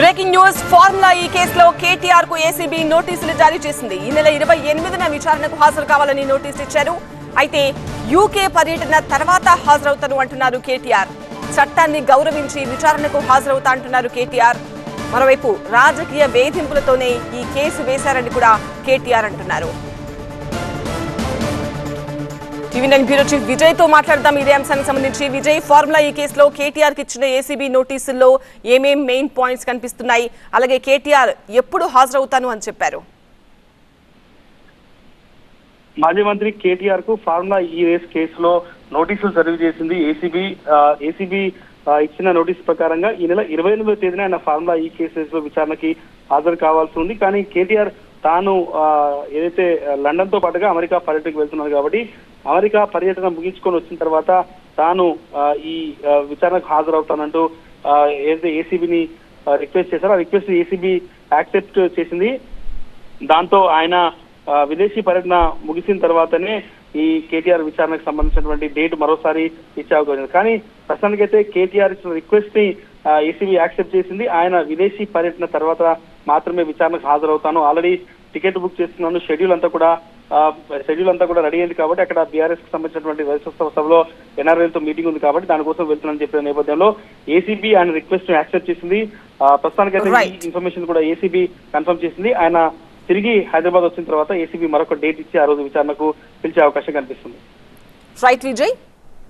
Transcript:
Breaking news formula ఈ కేసులో కేటీఆర్ కు ఏసీబీ నోటీసులు జారీ చేసింది. ఈ నెల 28న విచారణకు హాజరు కావాలని నోటీసు ఇచ్చారు. అయితే యూకే పర్యటన తర్వాత హాజరవుతాను అంటున్నారు కేటీఆర్. చట్టాన్ని గౌరవించి విచారణకు హాజరవుతా అంటున్నారు కేటీఆర్. మరోవైపు రాజకీయ వేధింపులతోనే ఈ కేసు వేశారని కూడా కేటీఆర్ అంటున్నారు. టీవీ9 బ్యూరో చీఫ్ విజయ్ తో మాట్లాడదాం ఇదే అంశానికి సంబంధించి. విజయ్, ఫార్ములా ఈ కేసులో కేటీఆర్ కి ఇచ్చిన ఏసీబీ నోటీసుల్లో ఏమేం మెయిన్ పాయింట్స్ కనిపిస్తున్నాయి, అలాగే కేటీఆర్ ఎప్పుడు హాజరవుతాను అని చెప్పారు? మాజీ మంత్రి కేటీఆర్ కు ఫార్ములా ఈ రేస్ కేసులో నోటీసులు సర్వ్ చేసింది ఏసీబీ ఇచ్చిన నోటీసు ప్రకారంగా ఈ నెల 28వ తేదీన ఆయన ఫార్ములా ఈ కేసులో విచారణకి హాజరు కావాల్సి ఉంది. కానీ కేటీఆర్ తాను ఏదైతే లండన్ తో పాటుగా అమెరికా పర్యటనకు వెళ్తున్నారు కాబట్టి అమెరికా పర్యటన ముగించుకొని వచ్చిన తర్వాత తాను ఈ విచారణకు హాజరవుతానంటూ ఏదైతే ఏసీబీని రిక్వెస్ట్ చేశారో ఆ రిక్వెస్ట్ ఏసీబీ యాక్సెప్ట్ చేసింది. దాంతో ఆయన విదేశీ పర్యటన ముగిసిన తర్వాతనే ఈ కేటీఆర్ విచారణకు సంబంధించినటువంటి డేట్ మరోసారి ఇచ్చే అవకాశం ఉంది. కానీ ప్రస్తుతానికైతే కేటీఆర్ ఇచ్చిన రిక్వెస్ట్ ని ఏసీబీ యాక్సెప్ట్ చేసింది. ఆయన విదేశీ పర్యటన తర్వాత మాత్రమే విచారణకు హాజరవుతాను, ఆల్రెడీ టికెట్ బుక్ చేస్తున్నాను, షెడ్యూల్ అంతా కూడా రెడీ అయింది కాబట్టి అక్కడ బీఆర్ఎస్ కి సంబంధించినటువంటి వరిష్ఠ సభలో ఎన్ఆర్ఐలతో మీటింగ్ ఉంది కాబట్టి దానికోసం వెళ్తున్నానని చెప్పిన నేపథ్యంలో ఏసీబీ ఆయన రిక్వెస్ట్ ని యాక్సెప్ట్ చేసింది. ప్రస్తుతానికైతే ఈ ఇన్ఫర్మేషన్ కూడా ఏసీబీ కన్ఫర్మ్ చేసింది. ఆయన తిరిగి హైదరాబాద్ వచ్చిన తర్వాత ఏసీబీ మరొక డేట్ ఇచ్చి ఆ రోజు విచారణకు పిలిచే అవకాశం కనిపిస్తుంది. రైట్ విజయ్.